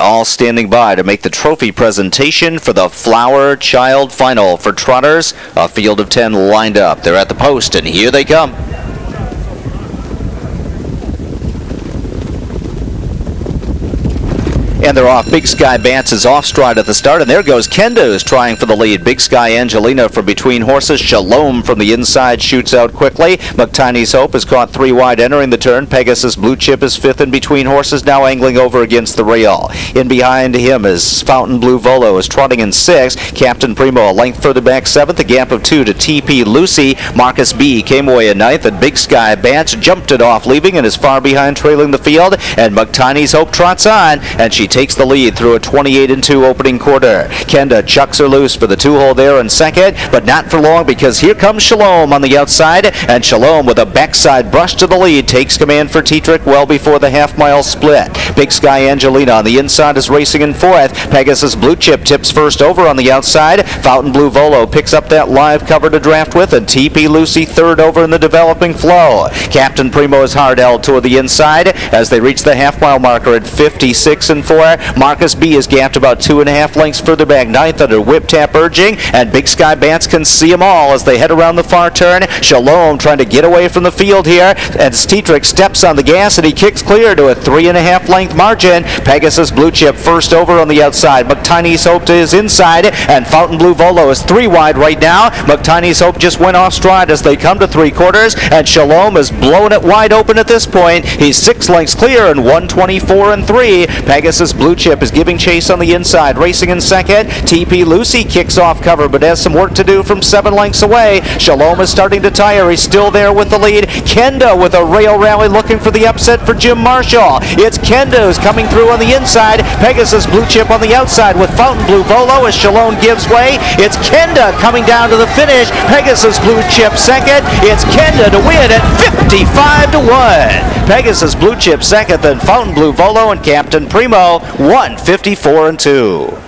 all standing by to make the trophy presentation for the Flower Child Final for trotters. A field of 10 lined up. They're at the post, and here they come. And they're off. Big Sky Bance is off stride at the start, and there goes Kenda, who's trying for the lead. Big Sky Angelina from between horses. Shalom from the inside shoots out quickly. McTiny's Hope is caught 3 wide entering the turn. Pegasus Blue Chip is 5th in between horses, now angling over against the rail. In behind him is Fountain Blue Volo, is trotting in 6th. Captain Primo a length further back 7th, a gap of 2 to TP Lucy. Marcus B came away in 9th, and Big Sky Bance jumped it off, leaving and is far behind, trailing the field. And McTiny's Hope trots on, and she takes the lead through a 28-2 opening quarter. Kenda chucks her loose for the 2-hole there in second, but not for long, because here comes Shalom on the outside, and Shalom with a backside brush to the lead takes command for Tetrick well before the half-mile split. Big Sky Angelina on the inside is racing in 4th. Pegasus Blue Chip tips first over on the outside. Fountain Blue Volo picks up that live cover to draft with, and TP Lucy 3rd over in the developing flow. Captain Primo is hard held toward the inside as they reach the half-mile marker at 56-4. Marcus B is gapped about 2.5 lengths further back, 9th under Whip Tap urging, and Big Sky Bance can see them all as they head around the far turn. Shalom trying to get away from the field here, and Tetrick steps on the gas and he kicks clear to a 3.5 length margin. Pegasus Blue Chip first over on the outside. McTiny's Hope to his inside, and Fountain Blue Volo is 3 wide right now. McTiny's Hope just went off stride as they come to 3/4, and Shalom is blowing it wide open at this point. He's 6 lengths clear and 124-3. Pegasus Blue Chip is giving chase on the inside, racing in second. TP Lucy kicks off cover, but has some work to do from 7 lengths away. Shalom is starting to tire. He's still there with the lead. Kenda with a rail rally looking for the upset for Jim Marshall. It's Kenda who's coming through on the inside. Pegasus Blue Chip on the outside with Fountain Blue Volo as Shalom gives way. It's Kenda coming down to the finish. Pegasus Blue Chip second. It's Kenda to win at 55-1. Pegasus Blue Chip second, then Fountain Blue Volo and Captain Primo 154-2.